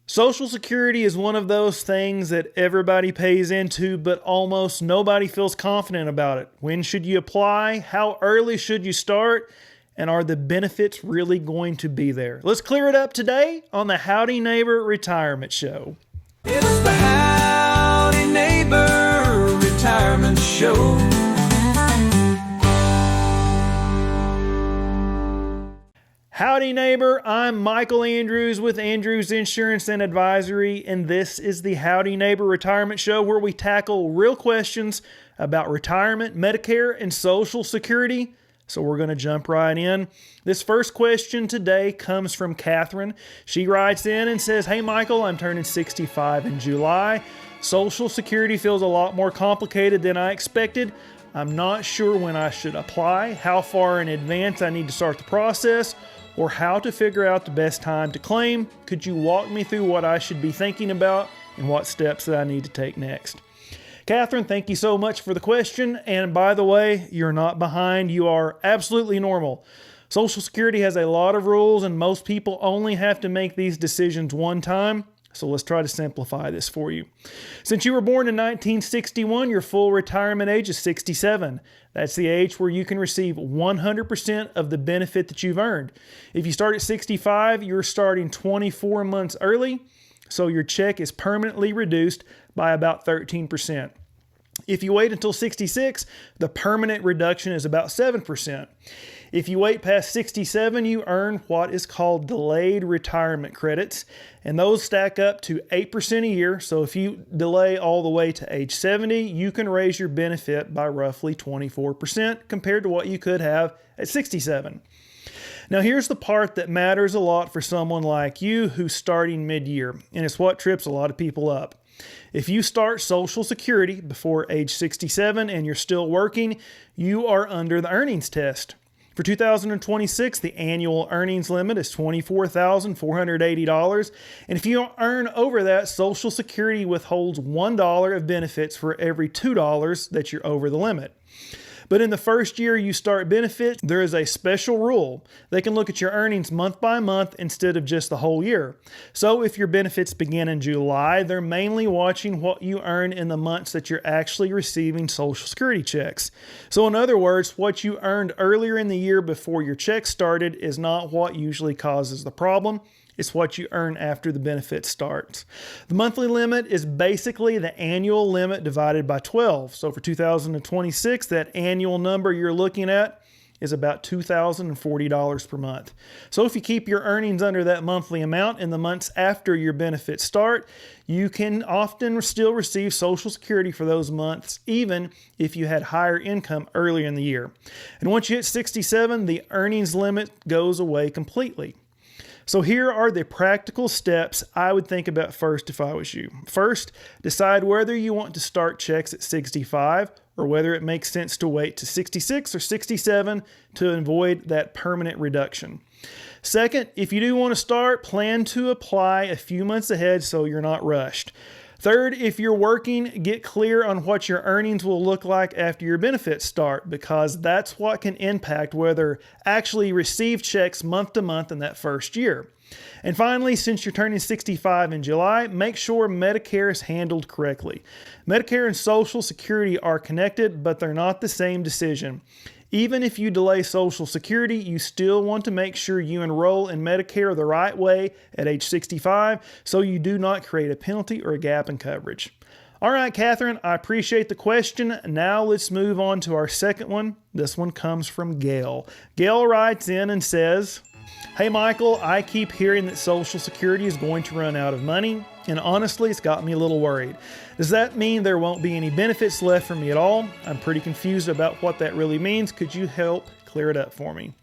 Social Security is one of those things that everybody pays into, but almost nobody feels confident about it. When should you apply? How early should you start? And are the benefits really going to be there? Let's clear it up today on the Howdy Neighbor Retirement Show. It's the Howdy Neighbor Retirement Show. Howdy neighbor, I'm Michael Andrews with Andrews Insurance and Advisory, and this is the Howdy Neighbor Retirement Show where we tackle real questions about retirement, Medicare, and Social Security. So we're going to jump right in. This first question today comes from Catherine. She writes in and says, "Hey Michael, I'm turning 65 in July. Social Security feels a lot more complicated than I expected. I'm not sure when I should apply, how far in advance I need to start the process, or how to figure out the best time to claim. Could you walk me through what I should be thinking about and what steps that I need to take next?" Catherine, thank you so much for the question. And by the way, you're not behind. You are absolutely normal. Social Security has a lot of rules and most people only have to make these decisions one time. So let's try to simplify this for you. Since you were born in 1961, your full retirement age is 67. That's the age where you can receive 100% of the benefit that you've earned. If you start at 65, you're starting 24 months early, so your check is permanently reduced by about 13%. If you wait until 66, the permanent reduction is about 7%. If you wait past 67, you earn what is called delayed retirement credits, and those stack up to 8% a year. So if you delay all the way to age 70, you can raise your benefit by roughly 24% compared to what you could have at 67. Now here's the part that matters a lot for someone like you who's starting mid-year, and it's what trips a lot of people up. If you start Social Security before age 67 and you're still working, you are under the earnings test. For 2026, the annual earnings limit is $24,480, and if you earn over that, Social Security withholds $1 of benefits for every $2 that you're over the limit. But in the first year you start benefits, there is a special rule. They can look at your earnings month by month instead of just the whole year. So if your benefits begin in July, they're mainly watching what you earn in the months that you're actually receiving Social Security checks. So in other words, what you earned earlier in the year before your check started is not what usually causes the problem. It's what you earn after the benefit starts. The monthly limit is basically the annual limit divided by 12. So for 2026, that annual number you're looking at is about $2,040 per month. So if you keep your earnings under that monthly amount in the months after your benefits start, you can often still receive Social Security for those months, even if you had higher income earlier in the year. And once you hit 67, the earnings limit goes away completely. So here are the practical steps I would think about first if I was you. First, decide whether you want to start checks at 65 or whether it makes sense to wait to 66 or 67 to avoid that permanent reduction. Second, if you do want to start, plan to apply a few months ahead so you're not rushed. Third, if you're working, get clear on what your earnings will look like after your benefits start, because that's what can impact whether actually receive checks month to month in that first year. And finally, since you're turning 65 in July, make sure Medicare is handled correctly. Medicare and Social Security are connected, but they're not the same decision. Even if you delay Social Security, you still want to make sure you enroll in Medicare the right way at age 65 so you do not create a penalty or a gap in coverage. All right, Catherine, I appreciate the question. Now let's move on to our second one. This one comes from Gail. Gail writes in and says, "Hey Michael, I keep hearing that Social Security is going to run out of money, and honestly, it's got me a little worried. Does that mean there won't be any benefits left for me at all? I'm pretty confused about what that really means. Could you help clear it up for me?"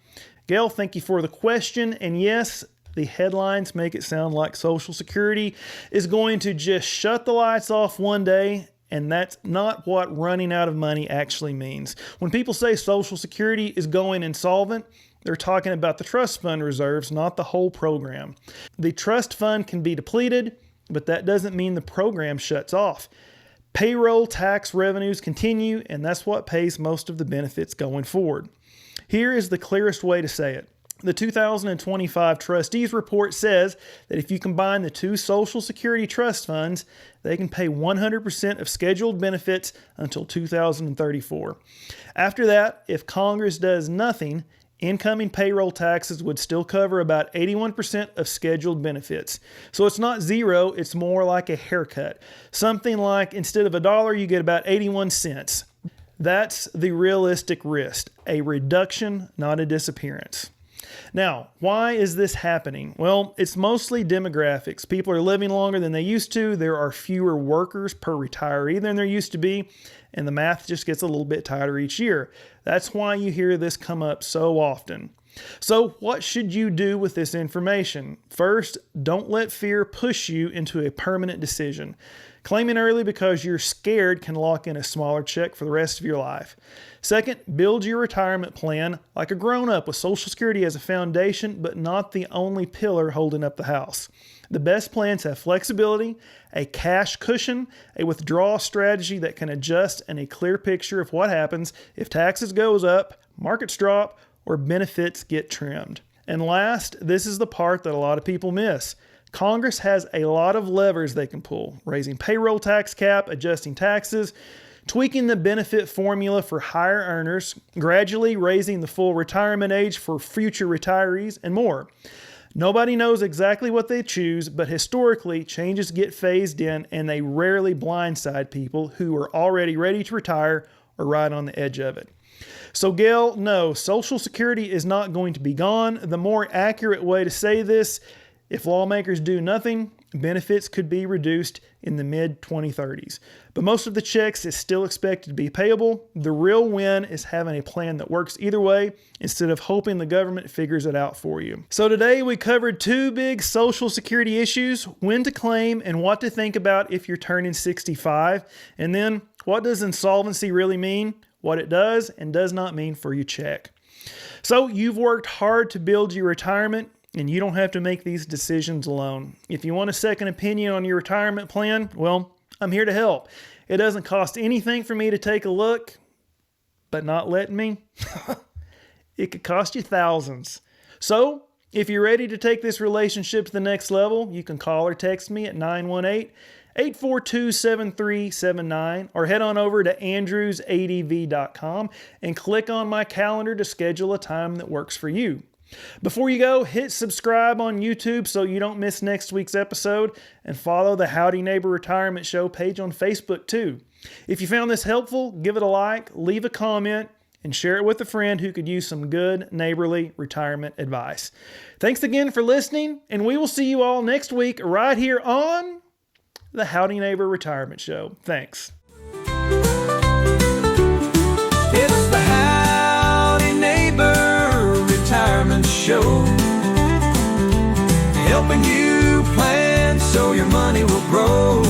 Gail, thank you for the question. And yes, the headlines make it sound like Social Security is going to just shut the lights off one day, and that's not what running out of money actually means. When people say Social Security is going insolvent, they're talking about the trust fund reserves, not the whole program. The trust fund can be depleted, but that doesn't mean the program shuts off. Payroll tax revenues continue, and that's what pays most of the benefits going forward. Here is the clearest way to say it. The 2025 Trustees Report says that if you combine the two Social Security trust funds, they can pay 100% of scheduled benefits until 2034. After that, if Congress does nothing, incoming payroll taxes would still cover about 81% of scheduled benefits. So it's not zero, it's more like a haircut. Something like instead of $1, you get about 81 cents. That's the realistic risk, a reduction, not a disappearance. Now, why is this happening? Well, it's mostly demographics. People are living longer than they used to. There are fewer workers per retiree than there used to be, and the math just gets a little bit tighter each year. That's why you hear this come up so often. So what should you do with this information? First, don't let fear push you into a permanent decision. Claiming early because you're scared can lock in a smaller check for the rest of your life. Second, build your retirement plan like a grown-up with Social Security as a foundation, but not the only pillar holding up the house. The best plans have flexibility, a cash cushion, a withdrawal strategy that can adjust, and a clear picture of what happens if taxes goes up, markets drop, or benefits get trimmed. And last, this is the part that a lot of people miss. Congress has a lot of levers they can pull, raising payroll tax cap, adjusting taxes, tweaking the benefit formula for higher earners, gradually raising the full retirement age for future retirees, and more. Nobody knows exactly what they choose, but historically, changes get phased in and they rarely blindside people who are already ready to retire or right on the edge of it. So Gail, no, Social Security is not going to be gone. The more accurate way to say this, if lawmakers do nothing, benefits could be reduced in the mid-2030s. But most of the checks is still expected to be payable. The real win is having a plan that works either way instead of hoping the government figures it out for you. So today we covered two big Social Security issues, when to claim and what to think about if you're turning 65. And then, what does insolvency really mean? What it does and does not mean for your check. So you've worked hard to build your retirement, and you don't have to make these decisions alone. If you want a second opinion on your retirement plan, well, I'm here to help. It doesn't cost anything for me to take a look, but not letting me, it could cost you thousands. So if you're ready to take this relationship to the next level, you can call or text me at 918-842-7379 or head on over to andrewsadv.com and click on my calendar to schedule a time that works for you. Before you go, hit subscribe on YouTube so you don't miss next week's episode, and follow the Howdy Neighbor Retirement Show page on Facebook too. If you found this helpful, give it a like, leave a comment, and share it with a friend who could use some good neighborly retirement advice. Thanks again for listening, and we will see you all next week right here on the Howdy Neighbor Retirement Show. Thanks. It's the Howdy Neighbor Retirement Show, helping you plan so your money will grow.